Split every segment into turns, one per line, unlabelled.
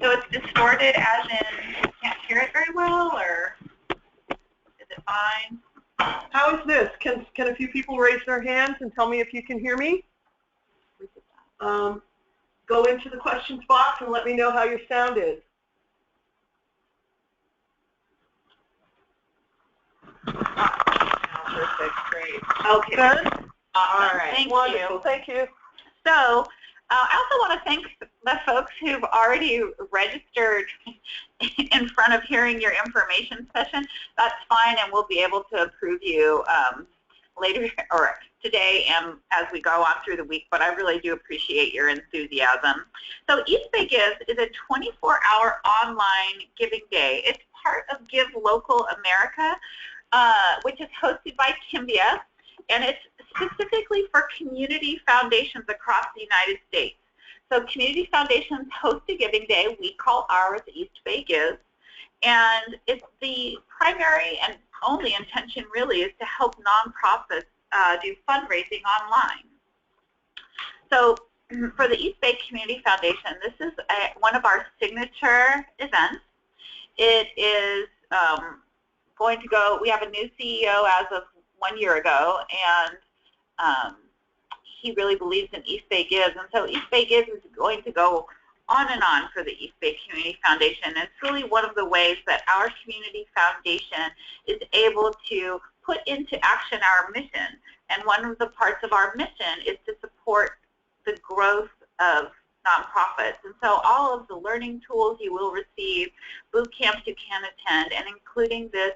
So it's distorted as in you can't hear it very well, or is it fine?
How is this? Can a few people raise their hands and tell me if you can hear me? Go into the questions box and let me know how your sound is.
Perfect, great. Okay.
Good?
All right. Thank
Wonderful.
you.
Thank you.
So I also want to thank the folks who've already registered in front of hearing your information session. That's fine, and we'll be able to approve you later or today and as we go on through the week, but I really do appreciate your enthusiasm. So East Bay Gives is a 24-hour online giving day. It's part of Give Local America, which is hosted by Kimbia, and it's specifically for community foundations across the United States. So community foundations host a giving day. We call ours East Bay Gives, and it's the primary and only intention really is to help nonprofits do fundraising online. So for the East Bay Community Foundation, this is one of our signature events. It is going to go, we have a new CEO as of 1 year ago, and he really believes in East Bay Gives, and so East Bay Gives is going to go on and on for the East Bay Community Foundation. It's really one of the ways that our community foundation is able to put into action our mission, and one of the parts of our mission is to support the growth of nonprofits. And so all of the learning tools you will receive, boot camps you can attend, and including this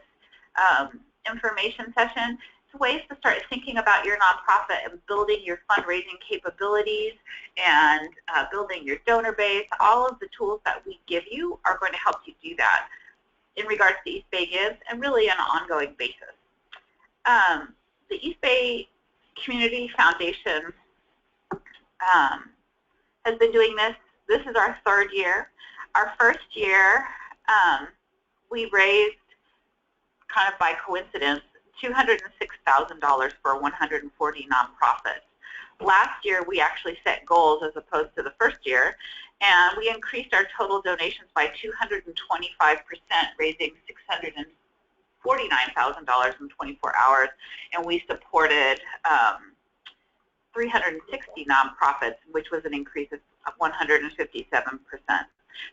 information session, it's ways to start thinking about your nonprofit and building your fundraising capabilities and building your donor base. All of the tools that we give you are going to help you do that in regards to East Bay Gives and really on an ongoing basis. The East Bay Community Foundation has been doing this. This is our third year. Our first year, we raised, kind of by coincidence, $206,000 for 140 nonprofits. Last year, we actually set goals as opposed to the first year, and we increased our total donations by 225%, raising $649,000 in 24 hours, and we supported 360 nonprofits, which was an increase of 157%.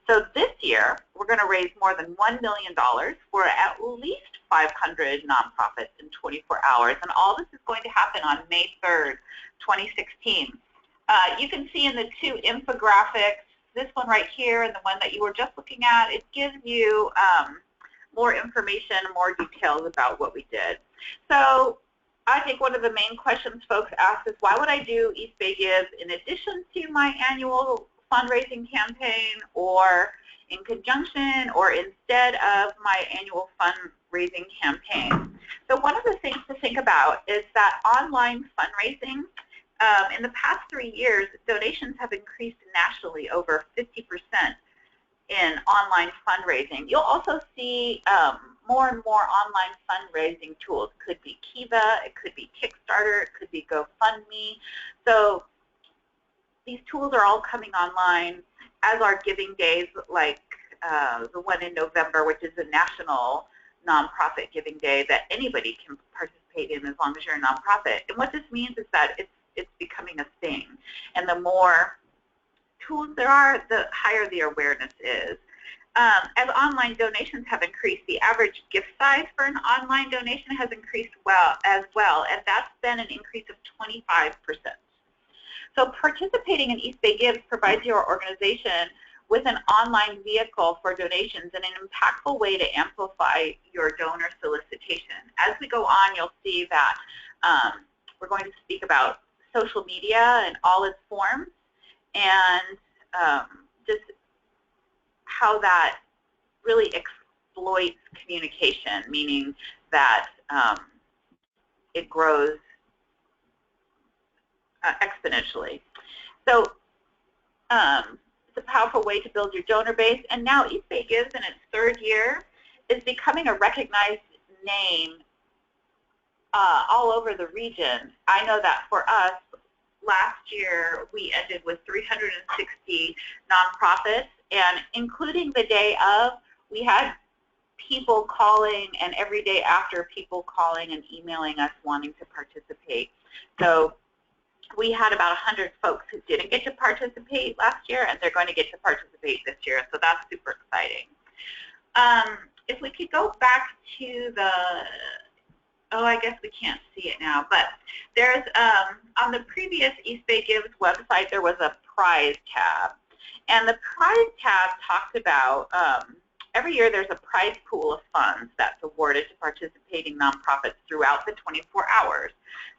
So this year, we're going to raise more than $1 million for at least 500 nonprofits in 24 hours, and all this is going to happen on May 3rd, 2016. You can see in the two infographics, this one right here and the one that you were just looking at, it gives you more information, more details about what we did. So I think one of the main questions folks ask is, why would I do East Bay Gives in addition to my annual fundraising campaign, or in conjunction, or instead of my annual fundraising campaign? So one of the things to think about is that online fundraising, in the past 3 years, donations have increased nationally over 50% in online fundraising. You'll also see more and more online fundraising tools. It could be Kiva, it could be Kickstarter, it could be GoFundMe. So these tools are all coming online, as are giving days like the one in November, which is a national nonprofit giving day that anybody can participate in as long as you're a nonprofit. And what this means is that it's becoming a thing. And the more tools there are, the higher the awareness is. As online donations have increased, the average gift size for an online donation has increased as well, and that's been an increase of 25%. So participating in East Bay Gives provides your organization with an online vehicle for donations and an impactful way to amplify your donor solicitation. As we go on, you'll see that we're going to speak about social media in all its forms, and just how that really exploits communication, meaning that it grows exponentially. So it's a powerful way to build your donor base, and now East Bay Gives in its third year is becoming a recognized name all over the region. I know that for us, last year we ended with 360 nonprofits, and including the day of, we had people calling, and every day after, people calling and emailing us wanting to participate. So we had about 100 folks who didn't get to participate last year, and they're going to get to participate this year, so that's super exciting. If we could go back to the, oh, I guess we can't see it now, but there's, on the previous East Bay Gives website, there was a prize tab. And the prize tab talked about, every year there's a prize pool of funds that's awarded to participating nonprofits throughout the 24 hours.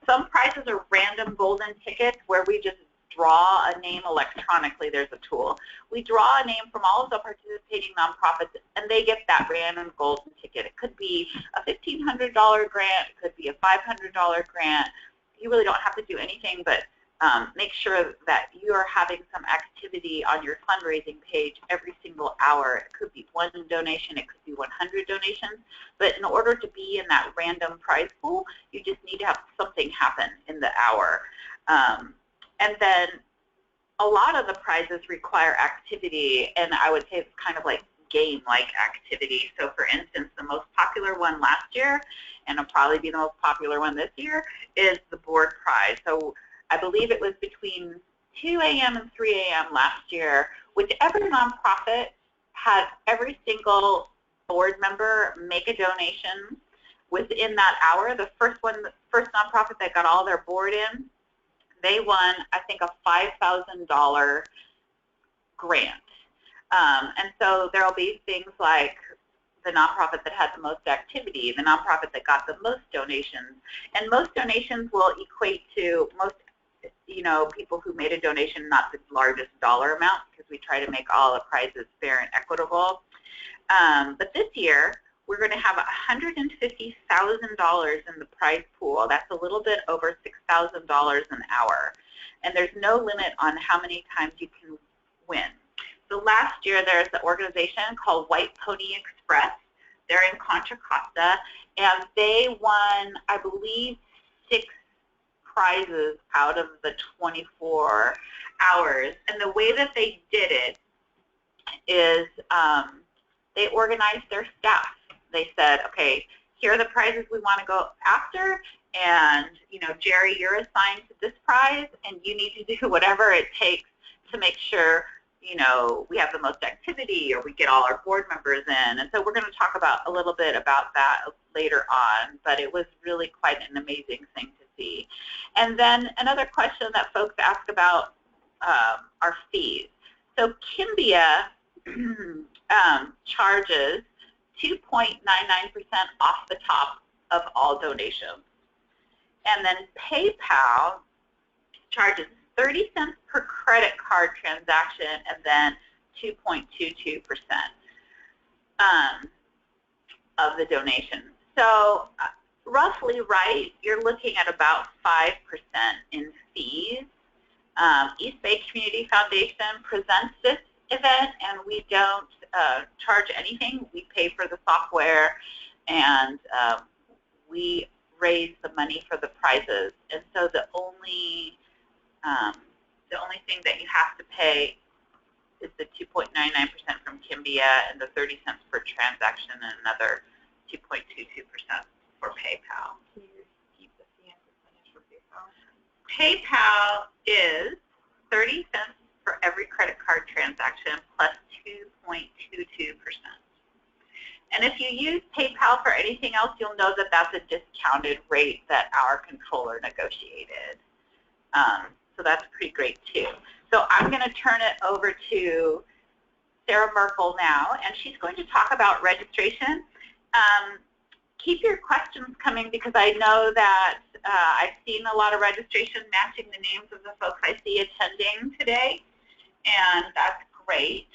Some prizes are random golden tickets where we just draw a name electronically. There's a tool. We draw a name from all of the participating nonprofits, and they get that random golden ticket. It could be a $1,500 grant. It could be a $500 grant. You really don't have to do anything but make sure that you are having some activity on your fundraising page every single hour. It could be 1 donation. It could be 100 donations. But in order to be in that random prize pool, you just need to have something happen in the hour. And then a lot of the prizes require activity, and I would say it's kind of like game-like activity. So for instance, the most popular one last year, and it'll probably be the most popular one this year, is the board prize. So I believe it was between 2 a.m. and 3 a.m. last year. Whichever nonprofit had every single board member make a donation within that hour, the first nonprofit that got all their board in, they won, I think, a $5,000 grant. And so there will be things like the nonprofit that had the most activity, the nonprofit that got the most donations. And most donations will equate to most, people who made a donation, not the largest dollar amount, because we try to make all the prizes fair and equitable. But this year, we're going to have $150,000 in the prize pool. That's a little bit over $6,000 an hour. And there's no limit on how many times you can win. So last year, there's an organization called White Pony Express. They're in Contra Costa, and they won, I believe, 6 prizes out of the 24 hours. And the way that they did it is they organized their staff. They said, okay, here are the prizes we want to go after, and Jerry, you're assigned to this prize, and you need to do whatever it takes to make sure we have the most activity, or we get all our board members in. And so we're going to talk about a little bit about that later on, but it was really quite an amazing thing to see. And then another question that folks ask about are fees. So Kimbia charges 2.99% off the top of all donations. And then PayPal charges 30 cents per credit card transaction, and then 2.22% of the donation. So roughly, right, you're looking at about 5% in fees. East Bay Community Foundation presents this event, and we don't charge anything. We pay for the software, and we raise the money for the prizes. And so the only thing that you have to pay is the 2.99% from Kimbia and the 30 cents per transaction, and another 2.22% for PayPal. Can you repeat the fee and percentage for PayPal? PayPal is 30 cents for every credit card transaction plus 2.22%. And if you use PayPal for anything else, you'll know that that's a discounted rate that our controller negotiated. So that's pretty great too. So I'm going to turn it over to Sarah Merkel now, and she's going to talk about registration. Keep your questions coming, because I know that I've seen a lot of registration matching the names of the folks I see attending today, and that's great.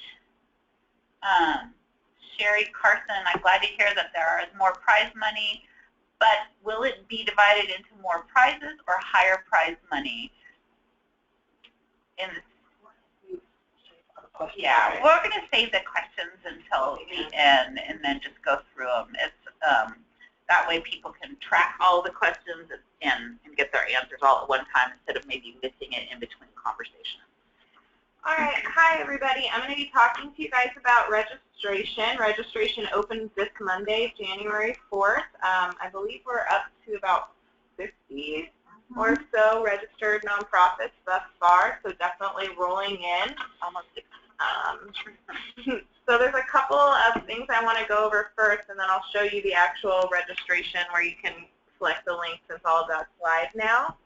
Sherry Carson, I'm glad to hear that there is more prize money, but will it be divided into more prizes or higher prize money? Yeah, we're going to save the questions until the end and then just go through them. That way people can track all the questions and get their answers all at one time instead of maybe missing it in between conversations.
All right. Hi, everybody. I'm going to be talking to you guys about registration. Registration opens this Monday, January 4th. I believe we're up to about 50 or so registered nonprofits thus far, so definitely rolling in.
Almost 60.
So there's a couple of things I want to go over first, and then I'll show you the actual registration where you can select the link since all of that's live now.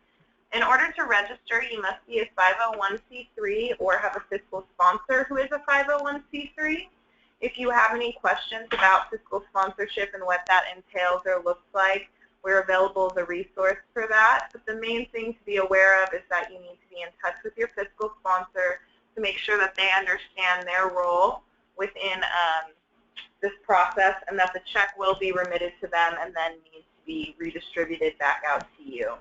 In order to register, you must be a 501c3 or have a fiscal sponsor who is a 501c3. If you have any questions about fiscal sponsorship and what that entails or looks like, we're available as a resource for that. But the main thing to be aware of is that you need to be in touch with your fiscal sponsor to make sure that they understand their role within this process and that the check will be remitted to them and then needs to be redistributed back out to you.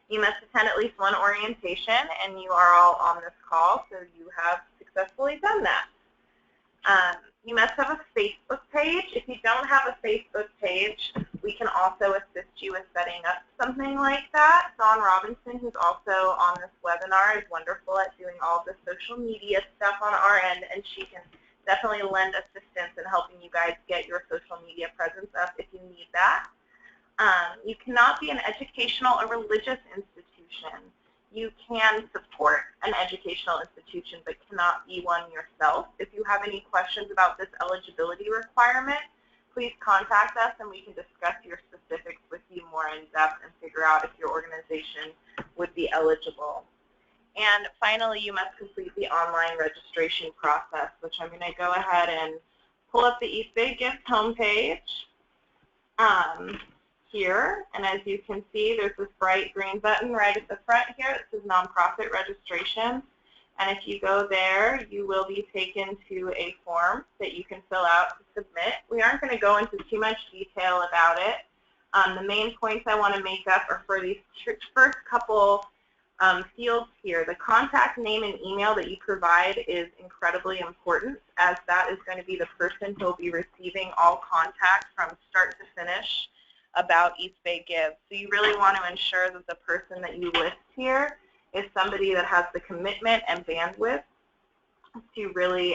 You must attend at least one orientation, and you are all on this call, so you have successfully done that. You must have a Facebook page. If you don't have a Facebook page, we can also assist you with setting up something like that. Dawn Robinson, who's also on this webinar, is wonderful at doing all the social media stuff on our end, and she can definitely lend assistance in helping you guys get your social media presence up if you need that. You cannot be an educational or religious institution. You can support an educational institution but cannot be one yourself. If you have any questions about this eligibility requirement, please contact us and we can discuss your specifics with you more in depth and figure out if your organization would be eligible. And finally, you must complete the online registration process, which I'm going to go ahead and pull up the EBG Gift homepage here. And as you can see, there's this bright green button right at the front here that says nonprofit registration. And if you go there, you will be taken to a form that you can fill out to submit. We aren't going to go into too much detail about it. The main points I want to make up are for these first couple fields here. The contact name and email that you provide is incredibly important, as that is going to be the person who will be receiving all contact from start to finish about EBG Give. So you really want to ensure that the person that you list here is somebody that has the commitment and bandwidth to really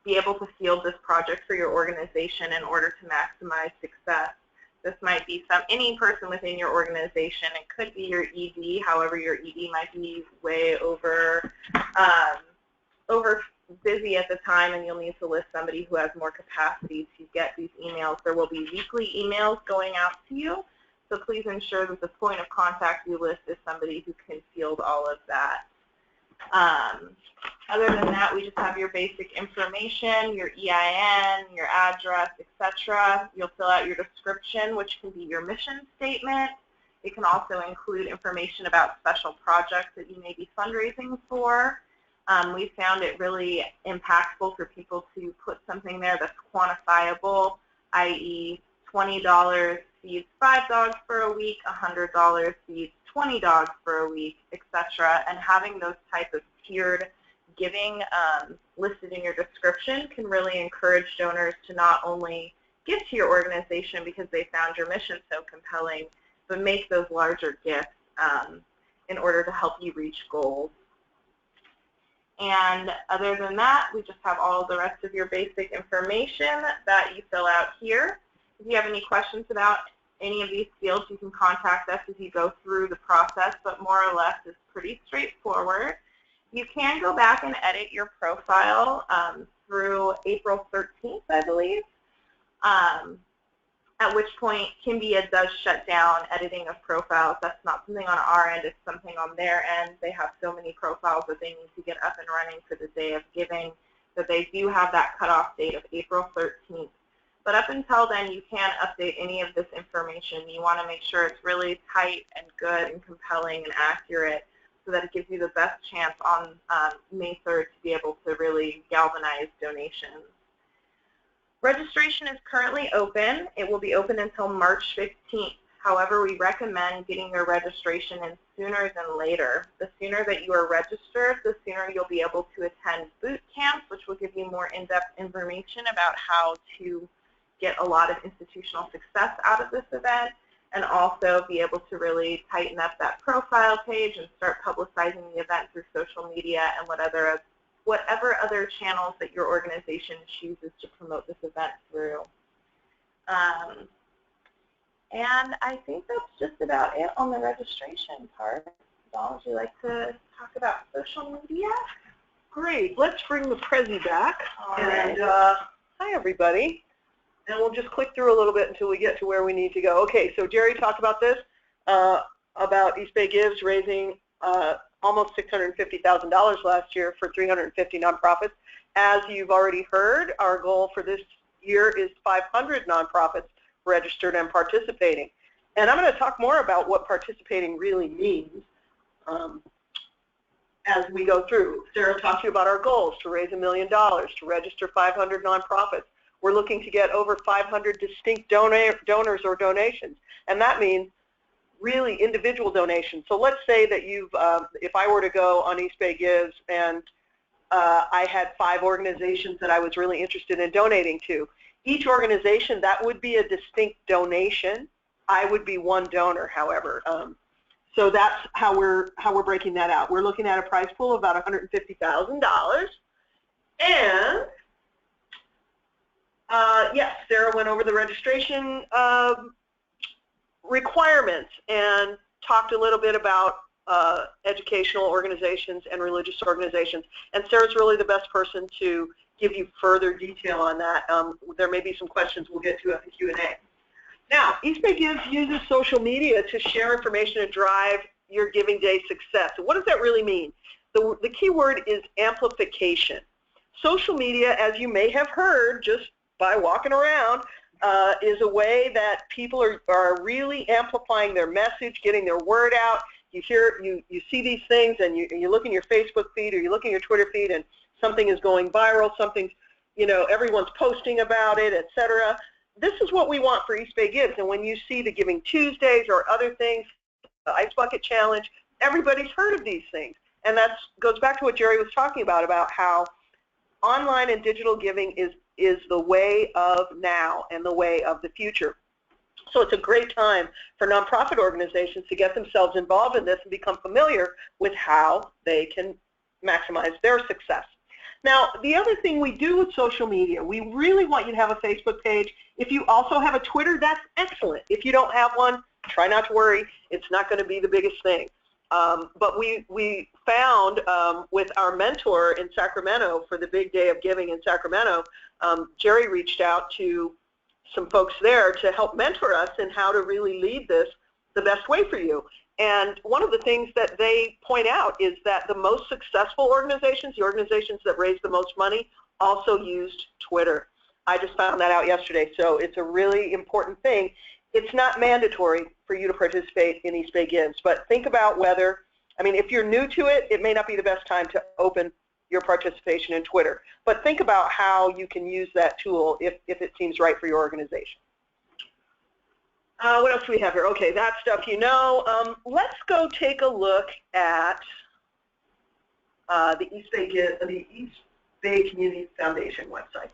be able to field this project for your organization in order to maximize success. This might be any person within your organization. It could be your ED. However, your ED might be way over busy at the time, and you'll need to list somebody who has more capacity to get these emails. There will be weekly emails going out to you, so please ensure that the point of contact you list is somebody who can field all of that. Other than that, we just have your basic information, your EIN, your address, etc. You'll fill out your description, which can be your mission statement. It can also include information about special projects that you may be fundraising for. We found it really impactful for people to put something there that's quantifiable, i.e. $20 feeds 5 dogs for a week, $100 feeds 20 dogs for a week, etc. And having those type of tiered giving listed in your description can really encourage donors to not only give to your organization because they found your mission so compelling, but make those larger gifts in order to help you reach goals. And other than that, we just have all the rest of your basic information that you fill out here. If you have any questions about any of these fields, you can contact us as you go through the process, but more or less it's pretty straightforward. You can go back and edit your profile through April 13th, I believe, at which point Kimbia does shut down editing of profiles. That's not something on our end, it's something on their end. They have so many profiles that they need to get up and running for the day of giving that they do have that cutoff date of April 13th. But up until then, you can update any of this information. You want to make sure it's really tight and good and compelling and accurate so that it gives you the best chance on May 3rd to be able to really galvanize donations. Registration is currently open. It will be open until March 15th. However, we recommend getting your registration in sooner than later. The sooner that you are registered, the sooner you'll be able to attend boot camps, which will give you more in-depth information about how to get a lot of institutional success out of this event, and also be able to really tighten up that profile page and start publicizing the event through social media and whatever other channels that your organization chooses to promote this event through. And I think that's just about it on the registration part. Dawn, would you like to talk about social media?
Great. Let's bring the Prezi back.
All right.
And hi, everybody. And we'll just click through a little bit until we get to where we need to go. Okay, so Jerry talked about this, about East Bay Gives raising almost $650,000 last year for 350 nonprofits. As you've already heard, our goal for this year is 500 nonprofits registered and participating. And I'm going to talk more about what participating really means as we go through. Sarah talked to you about our goals: to raise $1 million, to register 500 nonprofits. We're looking to get over 500 distinct donors or donations, and that means really individual donations. So let's say that you've, if I were to go on East Bay Gives and I had 5 organizations that I was really interested in donating to. Each organization, that would be a distinct donation. I would be one donor, however. So that's how we're breaking that out. We're looking at a prize pool of about $150,000. And yes, Sarah went over the registration requirements and talked a little bit about educational organizations and religious organizations. And Sarah's really the best person to give you further detail on that. There may be some questions we'll get to at the Q&A. Now, East Bay Gives uses social media to share information and drive your Giving Day success. So what does that really mean? The key word is amplification. Social media, as you may have heard just by walking around, is a way that people are really amplifying their message, getting their word out. You see these things, and you look in your Facebook feed or you look in your Twitter feed, and something is going viral, something's, everyone's posting about it, etc. This is what we want for East Bay Gives. And when you see the Giving Tuesdays or other things, the Ice Bucket Challenge, everybody's heard of these things. And that goes back to what Jerry was talking about how online and digital giving is the way of now and the way of the future. So it's a great time for nonprofit organizations to get themselves involved in this and become familiar with how they can maximize their success. Now, the other thing we do with social media, we really want you to have a Facebook page. If you also have a Twitter, that's excellent. If you don't have one, try not to worry. It's not going to be the biggest thing. But we found with our mentor in Sacramento for the big day of giving in Sacramento, Jerry reached out to some folks there to help mentor us in how to really lead this the best way for you. And one of the things that they point out is that the most successful organizations, the organizations that raise the most money, also used Twitter. I just found that out yesterday, so it's a really important thing. It's not mandatory for you to participate in East Bay Gives, but think about whether, if you're new to it, it may not be the best time to open your participation in Twitter. But think about how you can use that tool if it seems right for your organization. What else do we have here? Okay, that stuff you know. Let's go take a look at the East Bay Community Foundation website.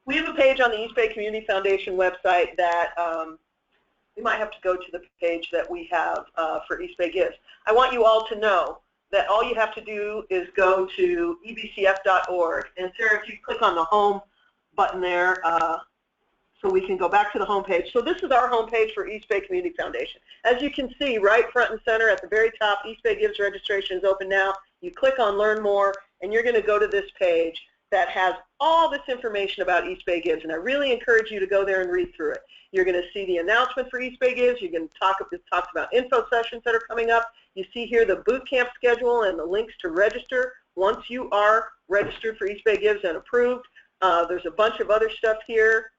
We have a page on the East Bay Community Foundation website that we might have to go to the page that we have for East Bay Gives. I want you all to know that all you have to do is go to ebcf.org. And Sarah, if you click on the home button there, so we can go back to the home page. So this is our home page for East Bay Community Foundation. As you can see, right front and center at the very top, East Bay Gives registration is open now. You click on Learn More, and you're going to go to this page that has all this information about East Bay Gives, and I really encourage you to go there and read through it. You're going to see the announcement for East Bay Gives. You can talk about info sessions that are coming up. You see here the boot camp schedule and the links to register once you are registered for East Bay Gives and approved. There's a bunch of other stuff here.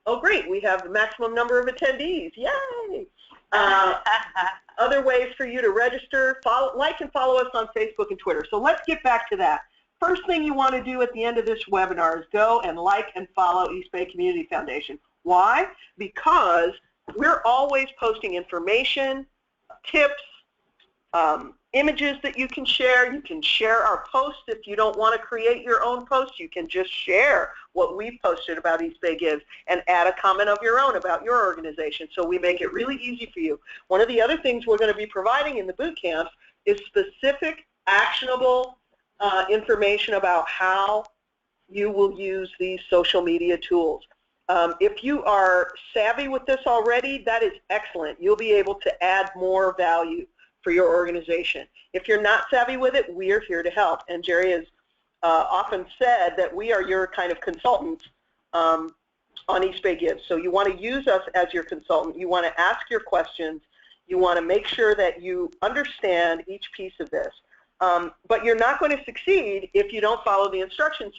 Oh, great, we have the maximum number of attendees. Yay! Other ways for you to register, like and follow us on Facebook and Twitter. So let's get back to that. First thing you want to do at the end of this webinar is go and like and follow East Bay Community Foundation. Why? Because we're always posting information, tips, images that you can share. You can share our posts. If you don't want to create your own post, you can just share what we've posted about East Bay Gives and add a comment of your own about your organization. So we make it really easy for you. One of the other things we're going to be providing in the boot camps is specific, actionable information about how you will use these social media tools. If you are savvy with this already, that is excellent. You'll be able to add more value for your organization. If you're not savvy with it, we are here to help. And Jerry has often said that we are your kind of consultants on East Bay Gives. So you want to use us as your consultant. You want to ask your questions. You want to make sure that you understand each piece of this. But you're not going to succeed if you don't follow the instructions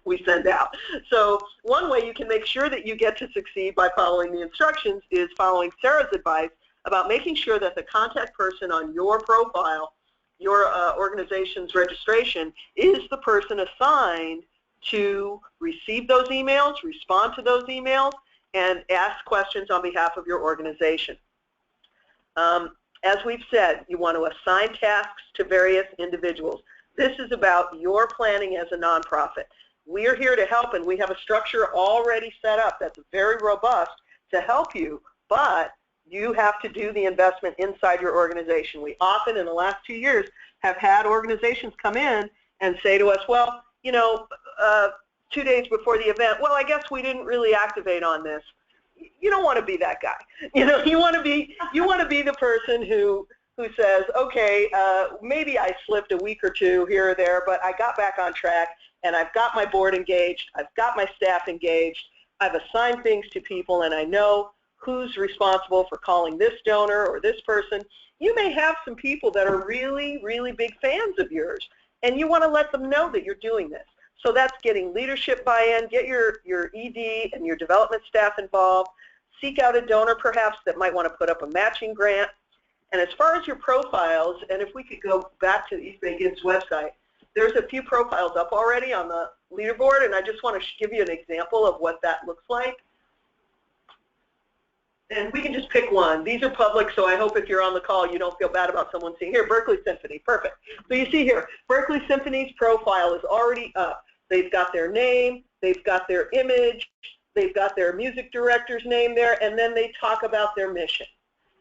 we send out. So one way you can make sure that you get to succeed by following the instructions is following Sarah's advice about making sure that the contact person on your profile, your organization's registration, is the person assigned to receive those emails, respond to those emails, and ask questions on behalf of your organization. As we've said, you want to assign tasks to various individuals. This is about your planning as a nonprofit. We are here to help, and we have a structure already set up that's very robust to help you, but you have to do the investment inside your organization. We often, in the last 2 years, have had organizations come in and say to us, well, you know, 2 days before the event, well, I guess we didn't really activate on this. You don't want to be that guy. You know, you want to be the person who says, okay, maybe I slipped a week or two here or there, but I got back on track, and I've got my board engaged, I've got my staff engaged, I've assigned things to people, and I know who's responsible for calling this donor or this person. You may have some people that are really, really big fans of yours, and you want to let them know that you're doing this. So that's getting leadership buy-in, get your ED and your development staff involved, seek out a donor perhaps that might want to put up a matching grant. And as far as your profiles, and if we could go back to the East Bay Gives website, there's a few profiles up already on the leaderboard, and I just want to give you an example of what that looks like. And we can just pick one. These are public, so I hope if you're on the call you don't feel bad about someone seeing. Here, Berkeley Symphony, perfect. So you see here, Berkeley Symphony's profile is already up. They've got their name, they've got their image, they've got their music director's name there, and then they talk about their mission.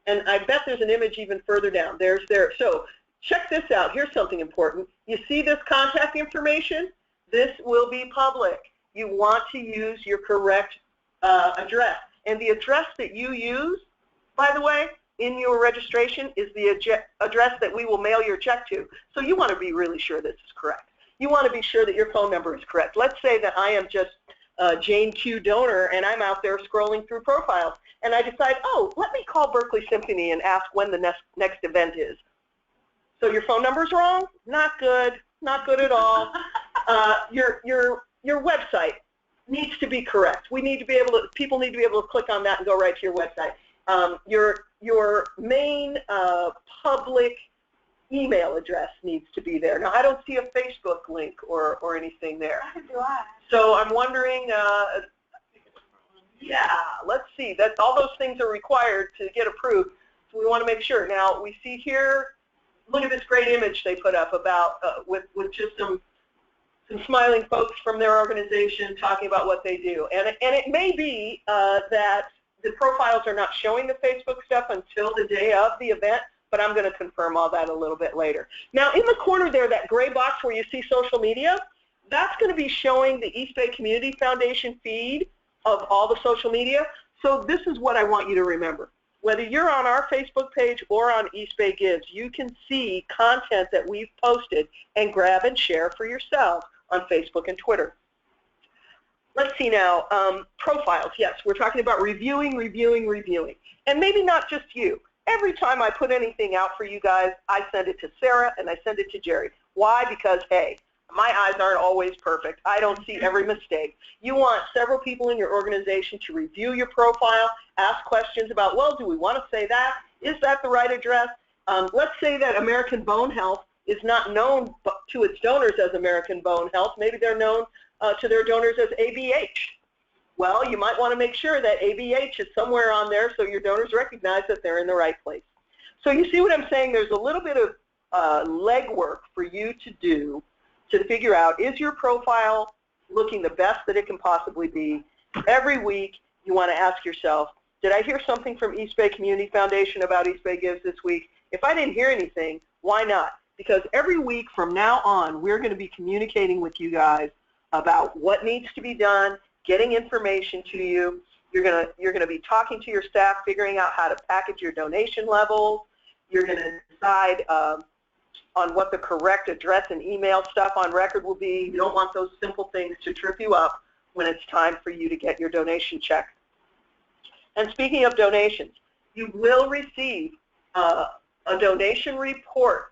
And I bet there's an image even further down. There's their, so check this out. Here's something important. You see this contact information? This will be public. You want to use your correct address. And the address that you use, by the way, in your registration is the address that we will mail your check to. So you want to be really sure this is correct. You want to be sure that your phone number is correct. Let's say that I am just Jane Q donor and I'm out there scrolling through profiles and I decide, oh, let me call Berkeley Symphony and ask when the next event is. So your phone number's wrong? Not good. Not good at all. Your website needs to be correct. We need to be able to, people need to be able to click on that and go right to your website. Your main public email address needs to be there. Now, I don't see a Facebook link or anything there.
Neither do I.
So I'm wondering, yeah, let's see. All those things are required to get approved. So we want to make sure. Now, we see here, look at this great image they put up about with just some smiling folks from their organization talking about what they do. And it may be that the profiles are not showing the Facebook stuff until the day of the event, but I'm going to confirm all that a little bit later. Now, in the corner there, that gray box where you see social media, that's going to be showing the East Bay Community Foundation feed of all the social media. So this is what I want you to remember. Whether you're on our Facebook page or on East Bay Gives, you can see content that we've posted and grab and share for yourself on Facebook and Twitter. Let's see now, profiles. Yes, we're talking about reviewing. And maybe not just you. Every time I put anything out for you guys, I send it to Sarah and I send it to Jerry. Why? Because, hey, my eyes aren't always perfect. I don't see every mistake. You want several people in your organization to review your profile, ask questions about, well, do we want to say that? Is that the right address? Let's say that American Bone Health is not known to its donors as American Bone Health. Maybe they're known to their donors as ABH. Well, you might want to make sure that ABH is somewhere on there so your donors recognize that they're in the right place. So you see what I'm saying? There's a little bit of legwork for you to do to figure out, is your profile looking the best that it can possibly be? Every week you want to ask yourself, did I hear something from East Bay Community Foundation about East Bay Gives this week? If I didn't hear anything, why not? Because every week from now on, we're going to be communicating with you guys about what needs to be done, getting information to you. You're going to be talking to your staff, figuring out how to package your donation levels. You're going to decide on what the correct address and email stuff on record will be. You don't want those simple things to trip you up when it's time for you to get your donation check. And speaking of donations, you will receive a donation report.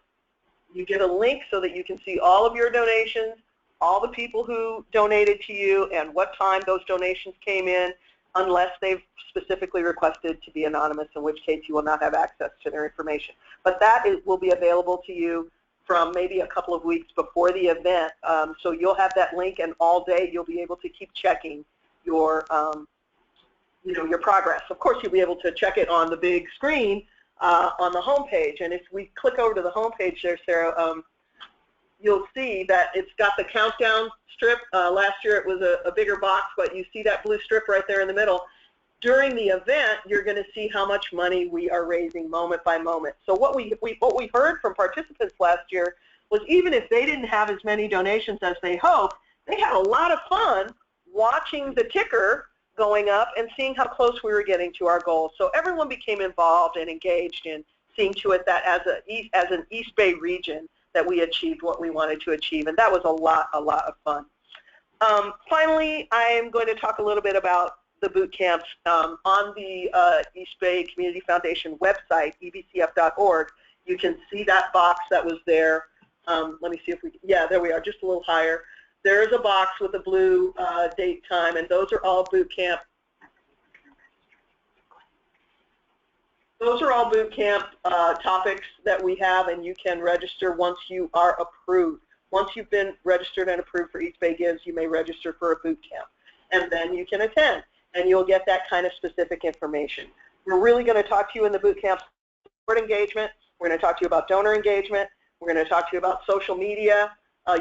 You get a link so that you can see all of your donations, all the people who donated to you, and what time those donations came in, unless they've specifically requested to be anonymous, in which case you will not have access to their information. But that will be available to you from maybe a couple of weeks before the event. So you'll have that link, and all day you'll be able to keep checking your, your progress. Of course, you'll be able to check it on the big screen on the home page. And if we click over to the home page there, Sarah, you'll see that it's got the countdown strip. Last year it was a bigger box, but you see that blue strip right there in the middle. During the event, you're going to see how much money we are raising moment by moment. So what we heard from participants last year was, even if they didn't have as many donations as they hoped, they had a lot of fun watching the ticker going up and seeing how close we were getting to our goal. So everyone became involved and engaged in seeing to it that as an East Bay region that we achieved what we wanted to achieve, and that was a lot of fun. Finally, I'm going to talk a little bit about the boot camps. On the East Bay Community Foundation website, ebcf.org, you can see that box that was there. Let me see if we, yeah, there we are, just a little higher. There is a box with a blue date, time, and those are all boot camp. Those are all boot camp topics that we have, and you can register once you are approved. Once you've been registered and approved for East Bay Gives, you may register for a boot camp, and then you can attend, and you'll get that kind of specific information. We're really going to talk to you in the boot camp about engagement. We're going to talk to you about donor engagement. We're going to talk to you about social media.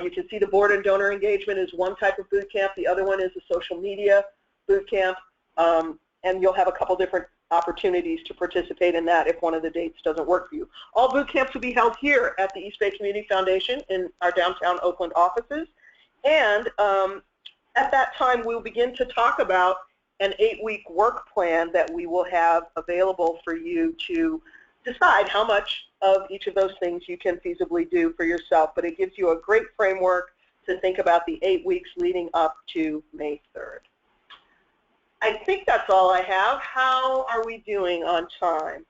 You can see the board and donor engagement is one type of boot camp. The other one is a social media boot camp, and you'll have a couple different opportunities to participate in that if one of the dates doesn't work for you. All boot camps will be held here at the East Bay Community Foundation in our downtown Oakland offices, and at that time we'll begin to talk about an 8-week work plan that we will have available for you to decide how much of each of those things you can feasibly do for yourself. But it gives you a great framework to think about the 8 weeks leading up to May 3rd. I think that's all I have. How are we doing on time?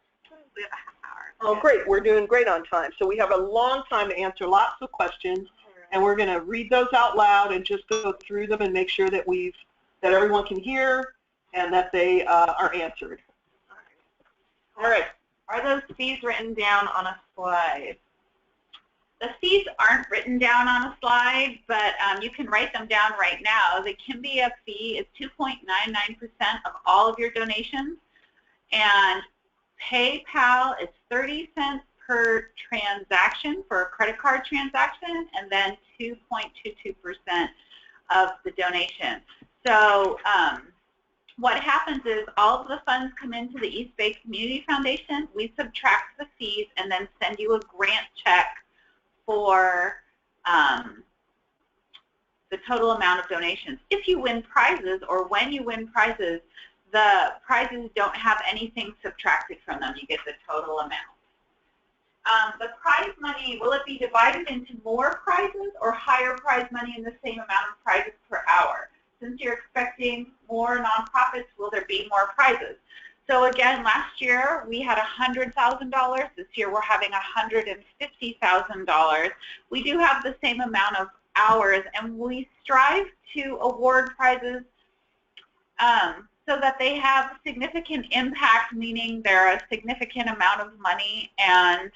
We have a half hour.
Oh, great. We're doing great on time. So we have a long time to answer lots of questions, and we're going to read those out loud and just go through them and make sure that that everyone can hear and that they are answered. All right.
Are those fees written down on a slide?
The fees aren't written down on a slide, but you can write them down right now. The Kimbia fee is 2.99% of all of your donations, and PayPal is 30 cents per transaction for a credit card transaction, and then 2.22% of the donation. So what happens is all of the funds come into the East Bay Community Foundation. We subtract the fees and then send you a grant check for the total amount of donations. If you win prizes, or when you win prizes, the prizes don't have anything subtracted from them. You get the total amount. The prize money, will it be divided into more prizes or higher prize money in the same amount of prizes per hour? Since you're expecting more nonprofits, will there be more prizes? So again, last year we had $100,000. This year we're having $150,000. We do have the same amount of hours, and we strive to award prizes so that they have significant impact, meaning they're a significant amount of money, and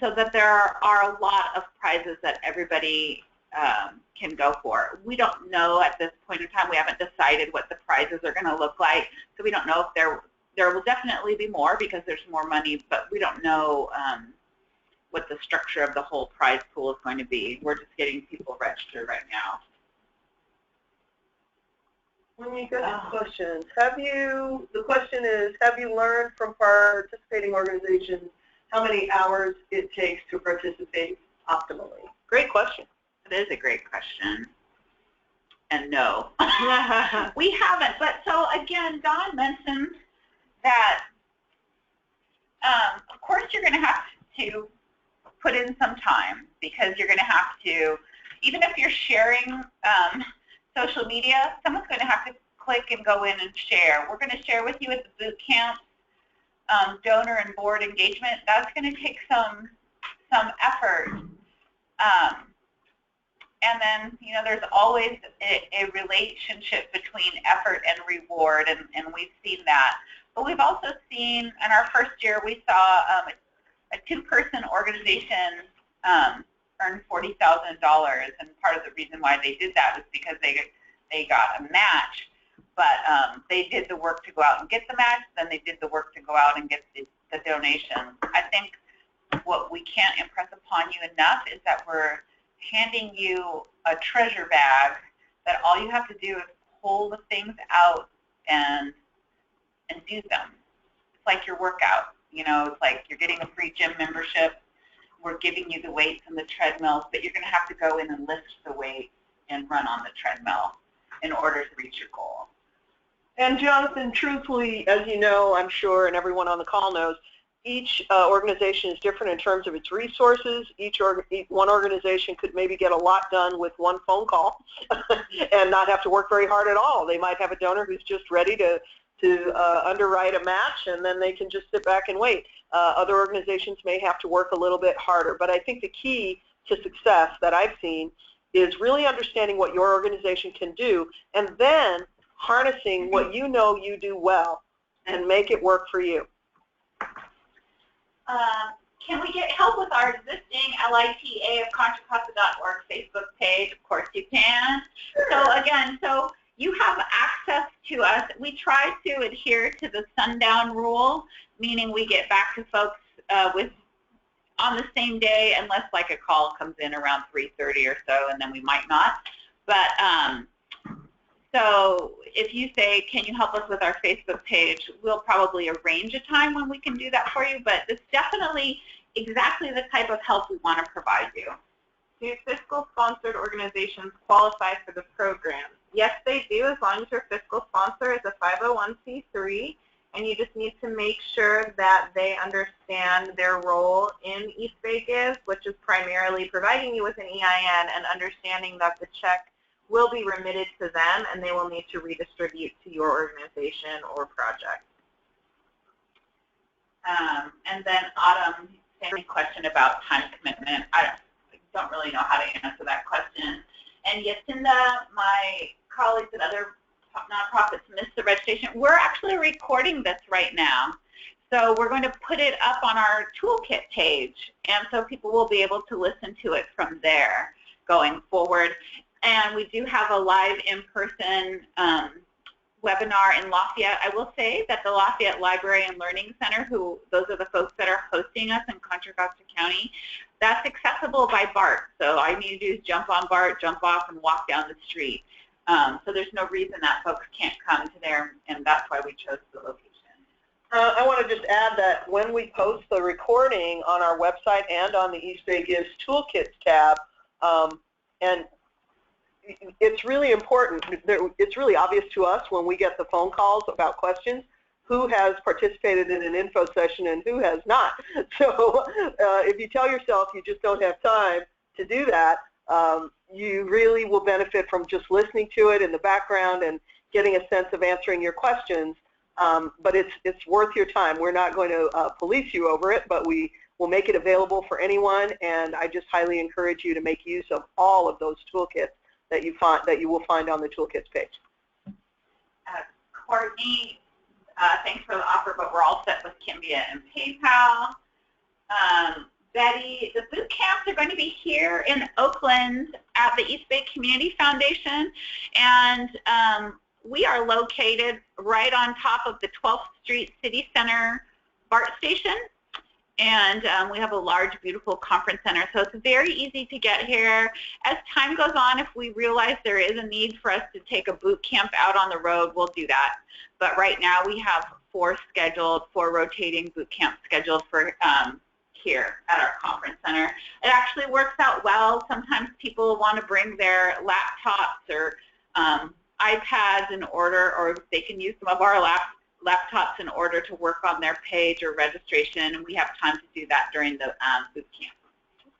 so that there are a lot of prizes that everybody can go for. We don't know at this point in time. We haven't decided what the prizes are going to look like, so we don't know if they're There will definitely be more because there's more money, but we don't know what the structure of the whole prize pool is going to be. We're just getting people registered right now.
When you get questions, the question is, have you learned from participating organizations how many hours it takes to participate optimally? Great question.
It is a great question. And no, we haven't. But so again, Dawn mentioned that, of course, you're going to have to put in some time because you're going to have to, even if you're sharing social media, someone's going to have to click and go in and share. We're going to share with you at the boot camp donor and board engagement. That's going to take some effort. And then, you know, there's always a relationship between effort and reward, and we've seen that. But we've also seen, in our first year, we saw a two-person organization earn $40,000, and part of the reason why they did that was because they got a match. But they did the work to go out and get the match, then they did the work to go out and get the donation. I think what we can't impress upon you enough is that we're handing you a treasure bag that all you have to do is pull the things out and do them. It's like your workout. You know, it's like you're getting a free gym membership. We're giving you the weights and the treadmills, but you're going to have to go in and lift the weights and run on the treadmill in order to reach your goal.
And Jonathan, truthfully, as you know, I'm sure, and everyone on the call knows, each organization is different in terms of its resources. One organization could maybe get a lot done with one phone call and not have to work very hard at all. They might have a donor who's just ready to underwrite a match, and then they can just sit back and wait. Other organizations may have to work a little bit harder. But I think the key to success that I've seen is really understanding what your organization can do, and then harnessing what you know you do well and make it work for you.
Can we get help with our existing LITA of ContraCosta.org Facebook page? Of course you can.
Sure.
So again, you have access to us. We try to adhere to the sundown rule, meaning we get back to folks on the same day, unless like a call comes in around 3:30 or so, and then we might not. But so if you say, can you help us with our Facebook page, we'll probably arrange a time when we can do that for you, but it's definitely exactly the type of help we want to provide you.
Do fiscal sponsored organizations qualify for the program? Yes, they do, as long as your fiscal sponsor is a 501c3, and you just need to make sure that they understand their role in East Bay Gives, which is primarily providing you with an EIN and understanding that the check will be remitted to them and they will need to redistribute to your organization or project.
And then Autumn, same question about time commitment. I don't really know how to answer that question. And Yacinda, my colleagues at other nonprofits missed the registration. We're actually recording this right now. So we're going to put it up on our toolkit page, and so people will be able to listen to it from there going forward. And we do have a live in-person webinar in Lafayette. I will say that the Lafayette Library and Learning Center, those are the folks that are hosting us in Contra Costa County, that's accessible by BART. So all you need to do is jump on BART, jump off, and walk down the street. So there's no reason that folks can't come to there, and that's why we chose the location.
I want to just add that when we post the recording on our website and on the East Bay Gives Toolkits tab, and it's really important, it's really obvious to us when we get the phone calls about questions who has participated in an info session and who has not. So if you tell yourself you just don't have time to do that, you really will benefit from just listening to it in the background and getting a sense of answering your questions. But it's worth your time. We're not going to police you over it, but we will make it available for anyone, and I just highly encourage you to make use of all of those toolkits that you will find on the toolkits page.
Courtney, thanks for the offer, but we're all set with Kimbia and PayPal. Betty, the boot camps are going to be here in Oakland at the East Bay Community Foundation, and we are located right on top of the 12th Street City Center BART station, and we have a large, beautiful conference center, so it's very easy to get here. As time goes on, if we realize there is a need for us to take a boot camp out on the road, we'll do that. But right now we have 4 rotating boot camps scheduled for here at our conference center. It actually works out well. Sometimes people want to bring their laptops or iPads in order, or they can use some of our laptops in order to work on their page or registration, and we have time to do that during the boot camp.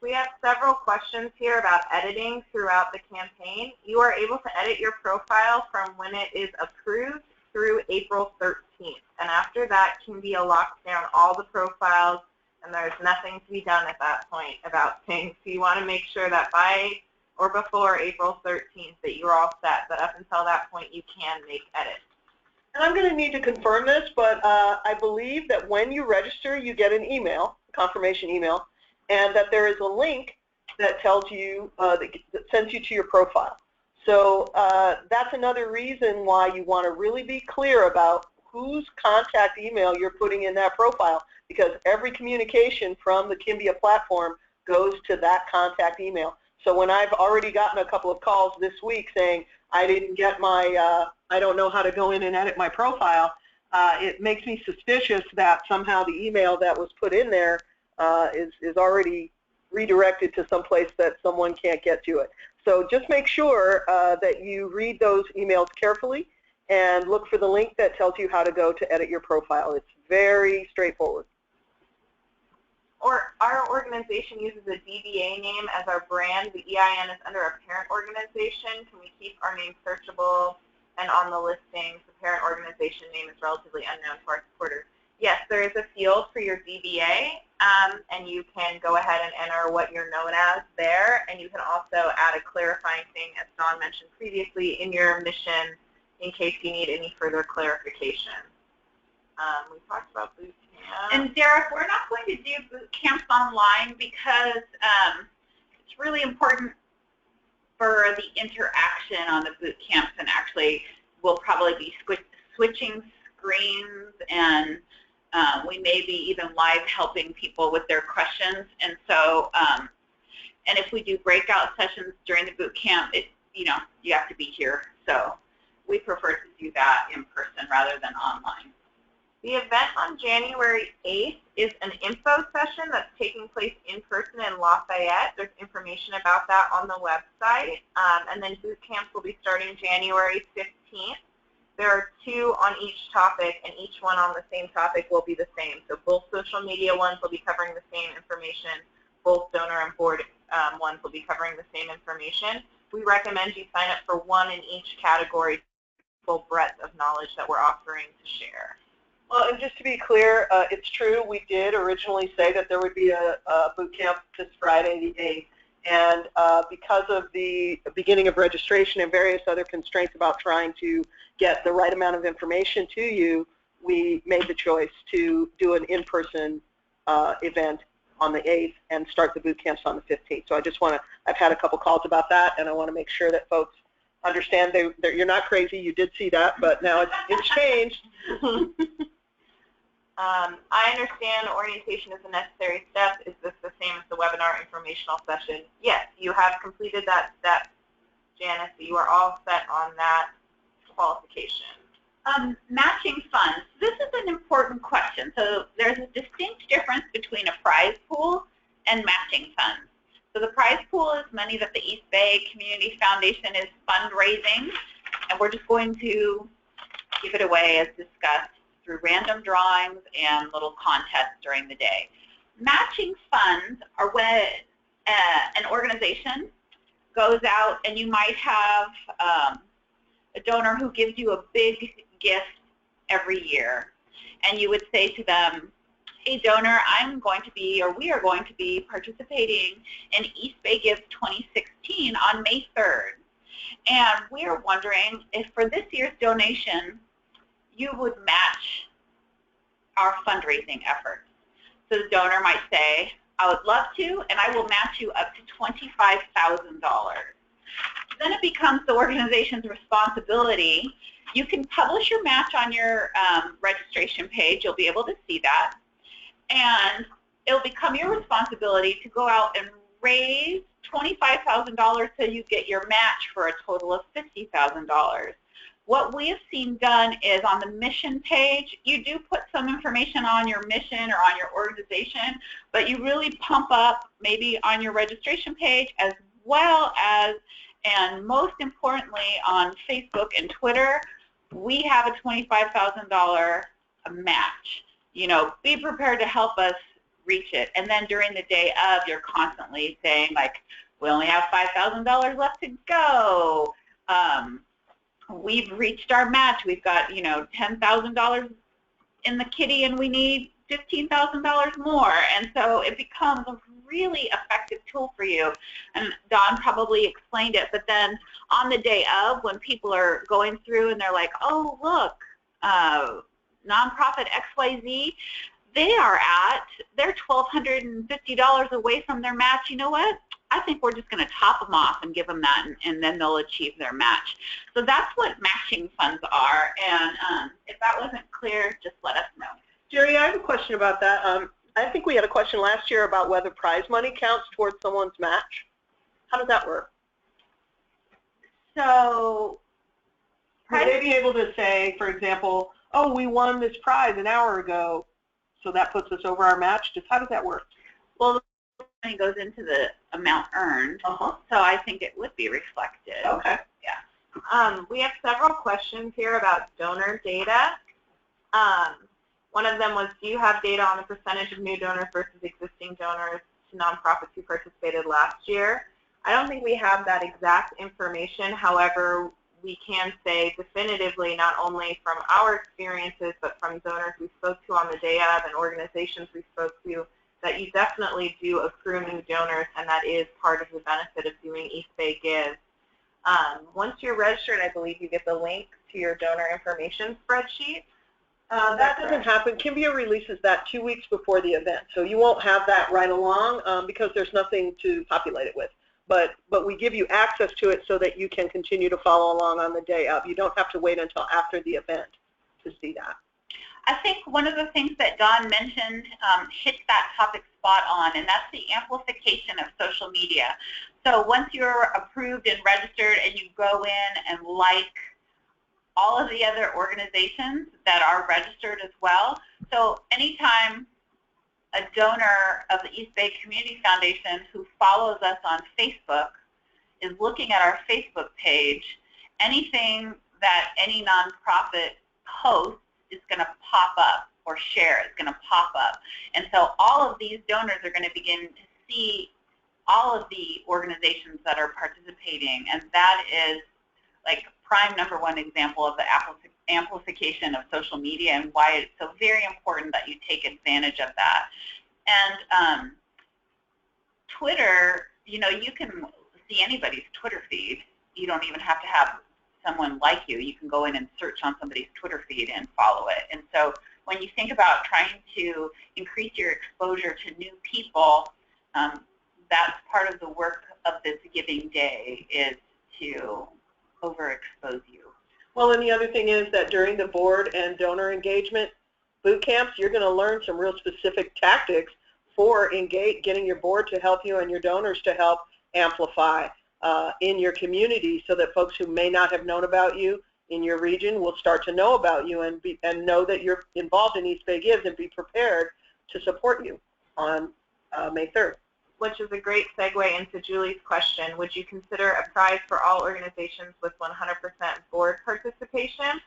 We have several questions here about editing throughout the campaign. You are able to edit your profile from when it is approved through April 13th, and after that can be a lockdown all the profiles, and there's nothing to be done at that point about things. So you want to make sure that by or before April 13th that you're all set, but up until that point you can make edits.
And I'm going to need to confirm this, but I believe that when you register, you get an email, a confirmation email, and that there is a link that tells you, that sends you to your profile. So that's another reason why you want to really be clear about whose contact email you're putting in that profile, because every communication from the Kimbia platform goes to that contact email. So when I've already gotten a couple of calls this week saying, I didn't get my, I don't know how to go in and edit my profile, it makes me suspicious that somehow the email that was put in there is already redirected to someplace that someone can't get to it. So just make sure that you read those emails carefully and look for the link that tells you how to go to edit your profile. It's very straightforward.
Or our organization uses a DBA name as our brand. The EIN is under a parent organization. Can we keep our name searchable and on the listings? The parent organization name is relatively unknown to our supporters. Yes, there is a field for your DBA, and you can go ahead and enter what you're known as there, and you can also add a clarifying thing, as Dawn mentioned previously, in your mission in case you need any further clarification. We talked about boot camp.
And Derek, we're not going to do boot camps online because it's really important for the interaction on the boot camps, and actually we'll probably be switching screens, and we may be even live helping people with their questions. And so, and if we do breakout sessions during the boot camp, you have to be here. So we prefer to do that in person rather than online.
The event on January 8th is an info session that's taking place in person in Lafayette. There's information about that on the website. And then boot camps will be starting January 15th. There are 2 on each topic, and each one on the same topic will be the same. So both social media ones will be covering the same information. Both donor and board ones will be covering the same information. We recommend you sign up for one in each category, full breadth of knowledge that we're offering to share.
Well, and just to be clear, it's true, we did originally say that there would be a boot camp this Friday, the 8th, and because of the beginning of registration and various other constraints about trying to get the right amount of information to you, we made the choice to do an in-person event on the 8th and start the boot camps on the 15th. So I just want to, I've had a couple calls about that, and I want to make sure that folks understand that you're not crazy, you did see that, but now it's changed.
I understand orientation is a necessary step. Is this the same as the webinar informational session? Yes, you have completed that step, Janice. So you are all set on that qualification.
Matching funds. This is an important question. So there's a distinct difference between a prize pool and matching funds. So the prize pool is money that the East Bay Community Foundation is fundraising, and we're just going to give it away as discussed through random drawings and little contests during the day. Matching funds are when an organization goes out and you might have a donor who gives you a big gift every year, and you would say to them, hey donor, I'm going to be, or we are going to be participating in East Bay Gives 2016 on May 3rd. And we are wondering if for this year's donation, you would match our fundraising efforts. So the donor might say, I would love to, and I will match you up to $25,000. Then if becomes the organization's responsibility. You can publish your match on your registration page. You'll be able to see that. And it'll become your responsibility to go out and raise $25,000 so you get your match for a total of $50,000. What we have seen done is on the mission page, you do put some information on your mission or on your organization, but you really pump up maybe on your registration page as well as, and most importantly, on Facebook and Twitter, we have a $25,000 match. You know, be prepared to help us reach it. And then during the day of, you're constantly saying, like, we only have $5,000 left to go. We've reached our match. We've got, you know, $10,000 in the kitty and we need $15,000 more. And so it becomes a really effective tool for you. And Dawn probably explained it, but then on the day of, when people are going through and they're like, oh, look, nonprofit XYZ, they're $1,250 away from their match. You know what? I think we're just going to top them off and give them that, and then they'll achieve their match. So that's what matching funds are, and if that wasn't clear, just let us know.
Jerry, I have a question about that. I think we had a question last year about whether prize money counts towards someone's match. How does that work?
So,
would they be able to say, for example, oh, we won this prize an hour ago, so that puts us over our match? Just how does that work?
Well, money goes into the amount earned, so I think it would be reflected.
Okay.
Yeah.
We have several questions here about donor data. One of them was, do you have data on the percentage of new donors versus existing donors to nonprofits who participated last year? I don't think we have that exact information. However, we can say definitively, not only from our experiences, but from donors we spoke to on the day of and organizations we spoke to, that you definitely do accrue new donors, and that is part of the benefit of doing East Bay Gives. Once you're registered, I believe you get the link to your donor information spreadsheet.
That doesn't happen. Kimbia releases that 2 weeks before the event, so you won't have that right along because there's nothing to populate it with. But we give you access to it so that you can continue to follow along on the day of. You don't have to wait until after the event to see that.
I think one of the things that Dawn mentioned hits that topic spot on, and that's the amplification of social media. So once you're approved and registered and you go in and like all of the other organizations that are registered as well, so anytime a donor of the East Bay Community Foundation who follows us on Facebook is looking at our Facebook page, anything that any nonprofit posts is going to pop up, or share is going to pop up. And so all of these donors are going to begin to see all of the organizations that are participating, and that is like prime #1 example of the amplification of social media and why it's so very important that you take advantage of that. And Twitter, you know, you can see anybody's Twitter feed. You don't even have to have someone like you. You can go in and search on somebody's Twitter feed and follow it. And so when you think about trying to increase your exposure to new people, that's part of the work of this Giving Day, is to overexpose you.
Well, and the other thing is that during the board and donor engagement boot camps, you're going to learn some real specific tactics for getting your board to help you and your donors to help amplify in your community, so that folks who may not have known about you in your region will start to know about you and know that you're involved in East Bay Gives, and be prepared to support you on May 3rd.
Which is a great segue into Julie's question. Would you consider a prize for all organizations with 100% board participation?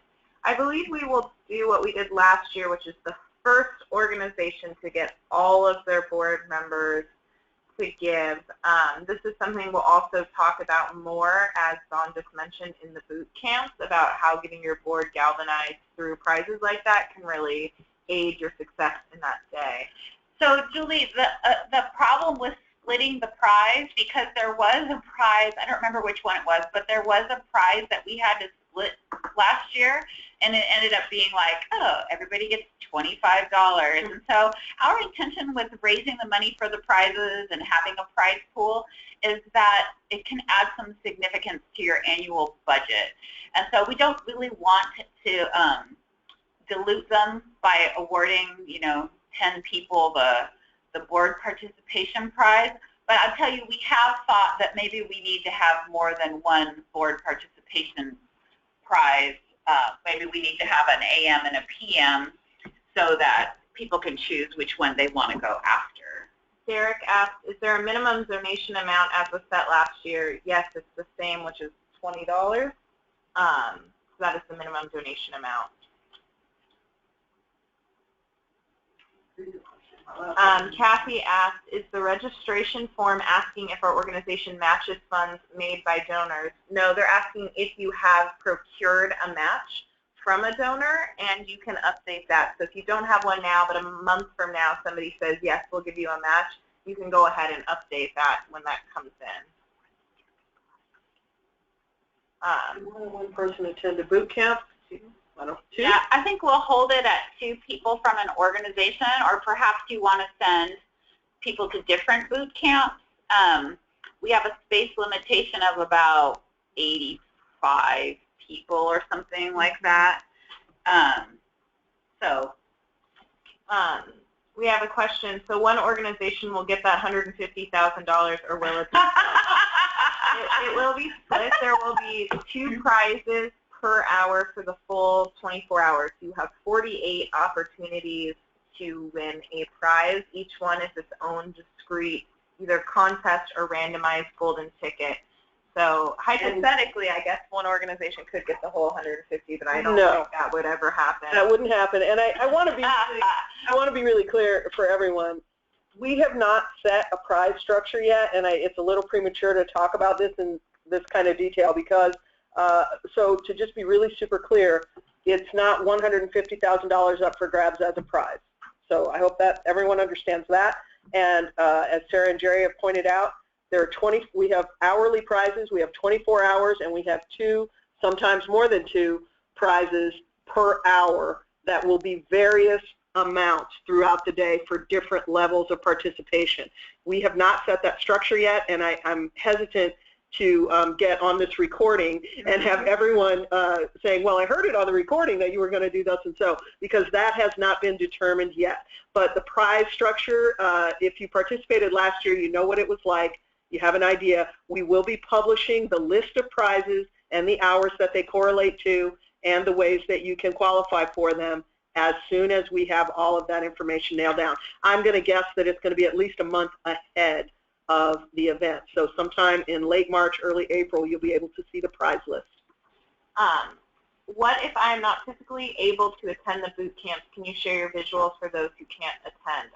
I believe we will do what we did last year, which is the first organization to get all of their board members to give. This is something we'll also talk about more, as Dawn just mentioned, in the boot camps, about how getting your board galvanized through prizes like that can really aid your success in that day.
So Julie, the problem with splitting the prize, because there was a prize, I don't remember which one it was, but there was a prize that we had to split last year, and it ended up being like, oh, everybody gets $25. And so our intention with raising the money for the prizes and having a prize pool is that it can add some significance to your annual budget. And so we don't really want to dilute them by awarding, 10 people the board participation prize. But I'll tell you, we have thought that maybe we need to have more than one board participation prize. Maybe we need to have an AM and a PM so that people can choose which one they want to go after.
Derek asked, is there a minimum donation amount as was set last year? Yes, it's the same, which is $20. So that is the minimum donation amount. Kathy asked, is the registration form asking if our organization matches funds made by donors? No, they're asking if you have procured a match from a donor, and you can update that. So if you don't have one now, but a month from now somebody says, yes, we'll give you a match, you can go ahead and update that when that comes in.
More than one person attend a boot camp? Two?
Yeah, I think we'll hold it at 2 people from an organization, or perhaps you want to send people to different boot camps. We have a space limitation of about 85 people or something like that.
We have a question. So one organization will get that $150,000, or will it be it will be split. There will be 2 prizes per hour for the full 24 hours. You have 48 opportunities to win a prize. Each one is its own discrete either contest or randomized golden ticket. So hypothetically, I guess one organization could get the whole 150, but I don't think that would ever happen.
That wouldn't happen. And I want to be I want to be really clear for everyone. We have not set a prize structure yet, and it's a little premature to talk about this in this kind of detail because so to just be really super clear, it's not $150,000 up for grabs as a prize. So I hope that everyone understands that. And as Sarah and Jerry have pointed out, there are we have hourly prizes, we have 24 hours, and we have 2, sometimes more than 2 prizes per hour that will be various amounts throughout the day for different levels of participation. We have not set that structure yet, and I'm hesitant to get on this recording and have everyone saying, well, I heard it on the recording that you were going to do thus and so, because that has not been determined yet. But the prize structure, if you participated last year, you know what it was like. You have an idea. We will be publishing the list of prizes and the hours that they correlate to and the ways that you can qualify for them as soon as we have all of that information nailed down. I'm going to guess that it's going to be at least a month ahead of the event. So sometime in late March, early April, you'll be able to see the prize list.
What if I'm not physically able to attend the boot camps? Can you share your visuals for those who can't attend?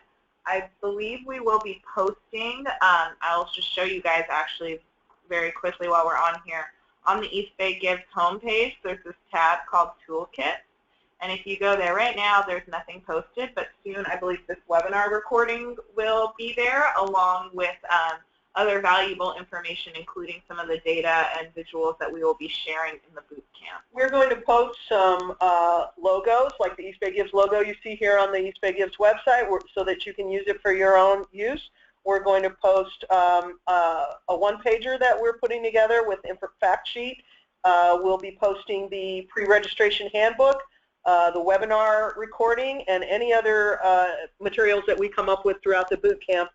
I believe we will be posting. I'll just show you guys actually very quickly while we're on here. On the East Bay Gives homepage, there's this tab called Toolkit. And if you go there right now, there's nothing posted, but soon I believe this webinar recording will be there along with other valuable information, including some of the data and visuals that we will be sharing in the boot camp.
We're going to post some logos, like the East Bay Gives logo you see here on the East Bay Gives website, so that you can use it for your own use. We're going to post a one-pager that we're putting together with fact sheet. We'll be posting the pre-registration handbook, the webinar recording, and any other materials that we come up with throughout the boot camp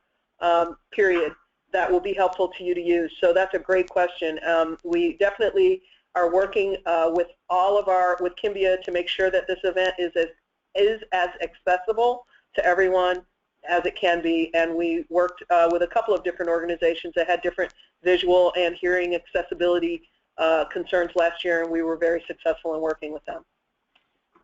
period that will be helpful to you to use. So that's a great question. We definitely are working with Kimbia to make sure that this event is as accessible to everyone as it can be, and we worked with a couple of different organizations that had different visual and hearing accessibility concerns last year, and we were very successful in working with them.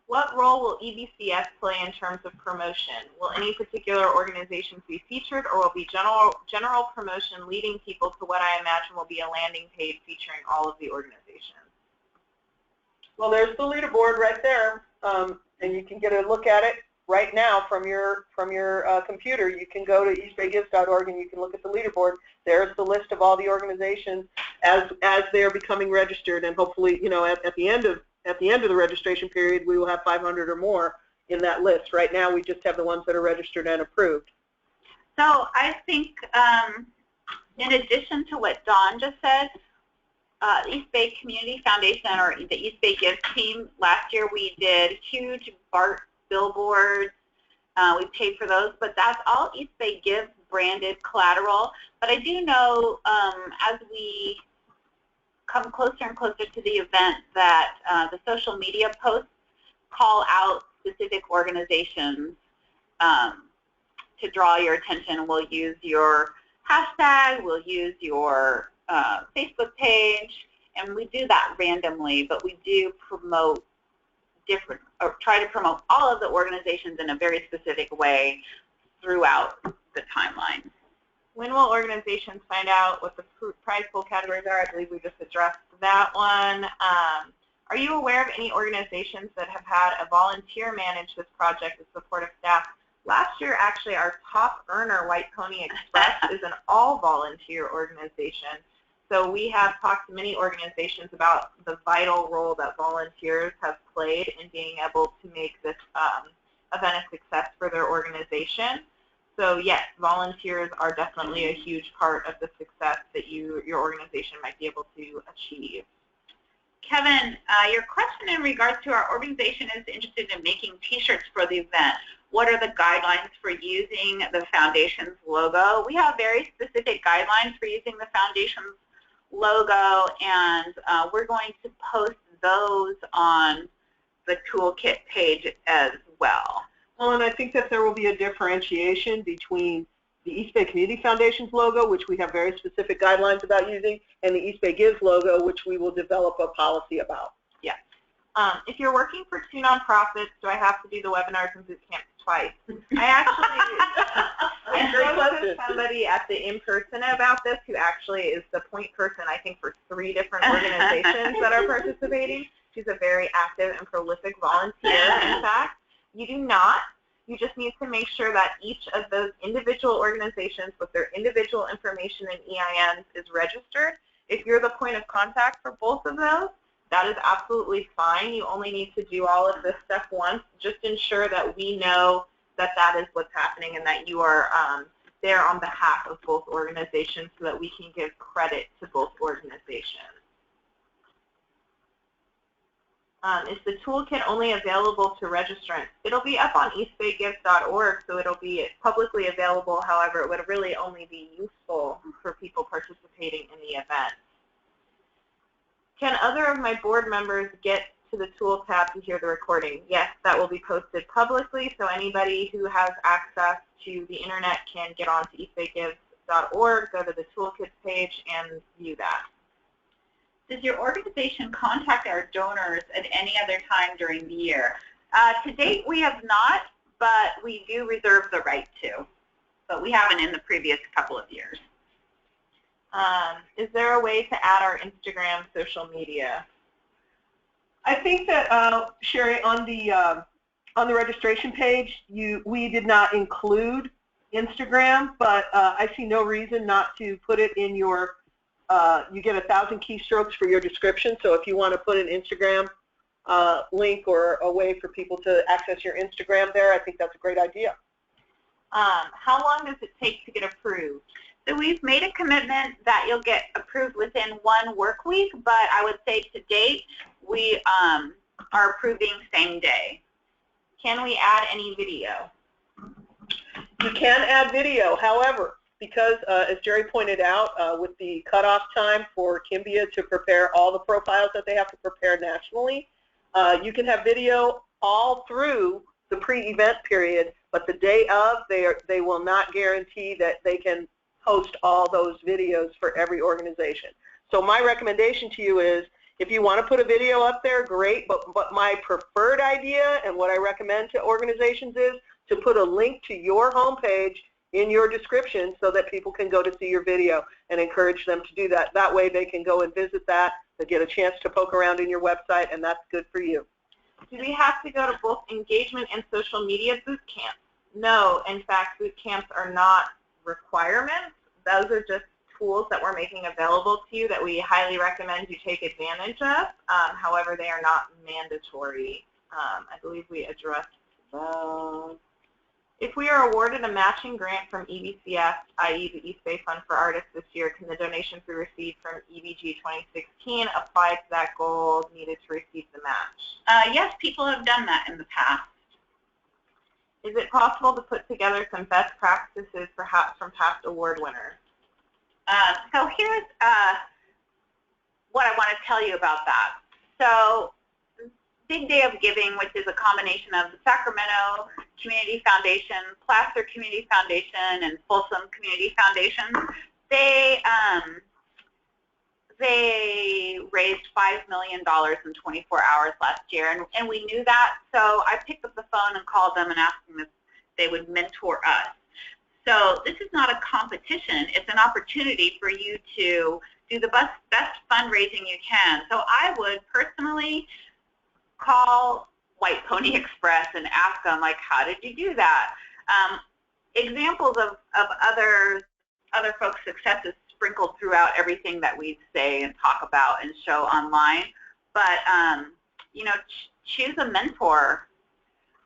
What role will EBCS play in terms of promotion? Will any particular organizations be featured, or will be general promotion leading people to what I imagine will be a landing page featuring all of the organizations?
Well, there's the leaderboard right there, and you can get a look at it right now from your computer. You can go to eastbaygives.org and you can look at the leaderboard. There's the list of all the organizations as they're becoming registered, and hopefully, at the end of at the end of the registration period, we will have 500 or more in that list. Right now, we just have the ones that are registered and approved.
So I think in addition to what Dawn just said, East Bay Community Foundation, or the East Bay Gives team, last year we did huge BART billboards. We paid for those, but that's all East Bay Gives branded collateral. But I do know as we come closer and closer to the event that the social media posts call out specific organizations to draw your attention. We'll use your hashtag, we'll use your Facebook page, and we do that randomly, but we do promote different, or try to promote all of the organizations in a very specific way throughout the timeline.
When will organizations find out what the prize pool categories are? I believe we just addressed that one. Are you aware of any organizations that have had a volunteer manage this project with supportive staff? Last year, actually, our top earner, White Pony Express, is an all-volunteer organization. So we have talked to many organizations about the vital role that volunteers have played in being able to make this event a success for their organization. So yes, volunteers are definitely a huge part of the success that your organization might be able to achieve.
Kevin, your question in regards to our organization is interested in making t-shirts for the event. What are the guidelines for using the foundation's logo? We have very specific guidelines for using the foundation's logo, and we're going to post those on the toolkit page as well.
Well, and I think that there will be a differentiation between the East Bay Community Foundation's logo, which we have very specific guidelines about using, and the East Bay Gives logo, which we will develop a policy about.
Yes.
If you're working for 2 nonprofits, do I have to do the webinars and boot camps twice? I spoke to somebody at the in-person about this who actually is the point person, I think, for 3 different organizations that are participating. She's a very active and prolific volunteer, in fact. You do not. You just need to make sure that each of those individual organizations with their individual information and EINs is registered. If you're the point of contact for both of those, that is absolutely fine. You only need to do all of this stuff once. Just ensure that we know that that is what's happening and that you are there on behalf of both organizations so that we can give credit to both organizations. Is the toolkit only available to registrants? It'll be up on eastbaygives.org, so it'll be publicly available. However, it would really only be useful for people participating in the event. Can other of my board members get to the tool tab to hear the recording? Yes, that will be posted publicly, so anybody who has access to the internet can get on to eastbaygives.org, go to the toolkits page, and view that.
Does your organization contact our donors at any other time during the year? To date, we have not, but we do reserve the right to. But we haven't in the previous couple of years.
Is there a way to add our Instagram social media?
I think that, Sherry, on the registration page, we did not include Instagram, but I see no reason not to put it in your. You get 1,000 keystrokes for your description, so if you want to put an Instagram link or a way for people to access your Instagram there, I think that's a great idea.
How long does it take to get approved?
So we've made a commitment that you'll get approved within 1 work week, but I would say to date we are approving same day.
Can we add any video?
You can add video, however, because, as Jerry pointed out, with the cutoff time for Kimbia to prepare all the profiles that they have to prepare nationally, you can have video all through the pre-event period, but the day of, they will not guarantee that they can host all those videos for every organization. So my recommendation to you is, if you want to put a video up there, great, but my preferred idea and what I recommend to organizations is to put a link to your homepage in your description so that people can go to see your video, and encourage them to do that. That way they can go and visit that, they get a chance to poke around in your website, and that's good for you.
Do we have to go to both engagement and social media boot camps? No, in fact, boot camps are not requirements. Those are just tools that we're making available to you that we highly recommend you take advantage of. However, they are not mandatory. I believe we addressed those. If we are awarded a matching grant from EBCF, i.e. the East Bay Fund for Artists this year, can the donations we received from EBG 2016 apply to that goal needed to receive the match?
Yes, people have done that in the past.
Is it possible to put together some best practices perhaps from past award winners?
So here's what I want to tell you about that. So Big Day of Giving, which is a combination of the Sacramento Community Foundation, Placer Community Foundation, and Folsom Community Foundation, they raised $5 million in 24 hours last year, and we knew that, so I picked up the phone and called them and asked them if they would mentor us. So this is not a competition, it's an opportunity for you to do the best fundraising you can. So I would personally call White Pony Express and ask them, like, how did you do that? Examples of other folks' successes sprinkled throughout everything that we say and talk about and show online. But, you know, choose a mentor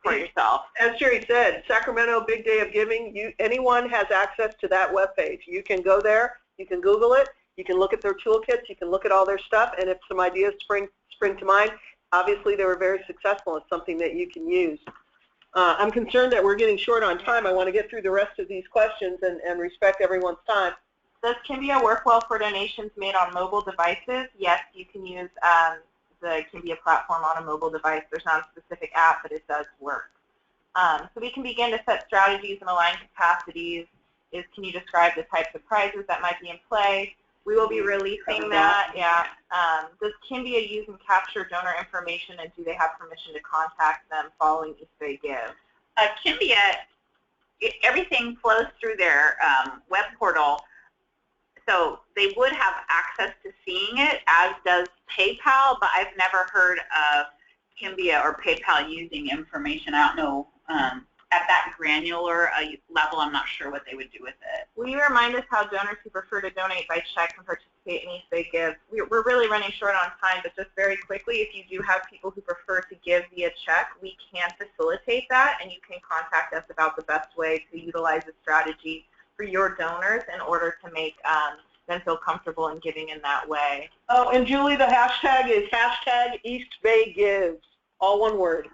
for yourself.
As Jerry said, Sacramento Big Day of Giving, anyone has access to that webpage. You can go there, you can Google it, you can look at their toolkits, you can look at all their stuff, and if some ideas spring to mind, obviously they were very successful. It's something that you can use. I'm concerned that we're getting short on time. I want to get through the rest of these questions and respect everyone's time.
Does Kimbia work well for donations made on mobile devices? Yes, you can use the Kimbia platform on a mobile device. There's not a specific app, but it does work. So we can begin to set strategies and align capacities. Can you describe the types of prizes that might be in play? We will be releasing that. Yeah. Does Kimbia use and capture donor information, and do they have permission to contact them following East Bay Give?
Kimbia, everything flows through their web portal, so they would have access to seeing it, as does PayPal, but I've never heard of Kimbia or PayPal using information. I don't know. At that granular level, I'm not sure what they would do with it.
Will you remind us how donors who prefer to donate by check can participate in East Bay Give? We're really running short on time, but just very quickly, if you do have people who prefer to give via check, we can facilitate that, and you can contact us about the best way to utilize the strategy for your donors in order to make them feel comfortable in giving in that way.
Oh, and Julie, the hashtag is #EastBayGives, all one word.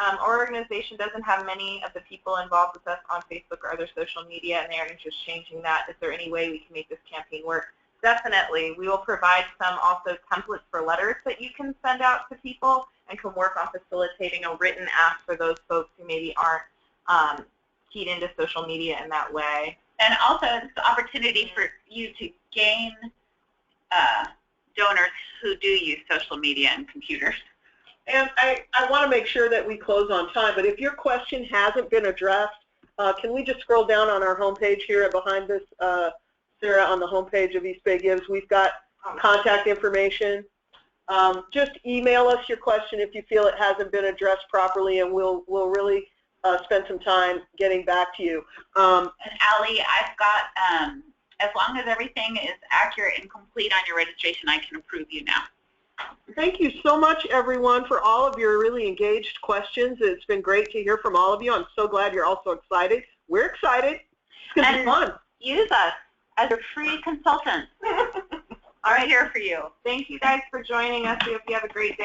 Our organization doesn't have many of the people involved with us on Facebook or other social media, and they are interested in changing that. Is there any way we can make this campaign work? Definitely. We will provide some also templates for letters that you can send out to people, and can work on facilitating a written ask for those folks who maybe aren't keyed into social media in that way.
And also, it's an opportunity for you to gain donors who do use social media and computers.
And I want to make sure that we close on time, but if your question hasn't been addressed, can we just scroll down on our homepage here behind this, Sarah, on the homepage of East Bay Gives, we've got contact information. Just email us your question if you feel it hasn't been addressed properly, and we'll really spend some time getting back to you.
And Allie, I've got, as long as everything is accurate and complete on your registration, I can approve you now.
Thank you so much, everyone, for all of your really engaged questions. It's been great to hear from all of you. I'm so glad you're all so excited. We're excited. It's going to be fun.
Use us as a free consultant. I'm here for you.
Thank you guys for joining us. We hope you have a great day.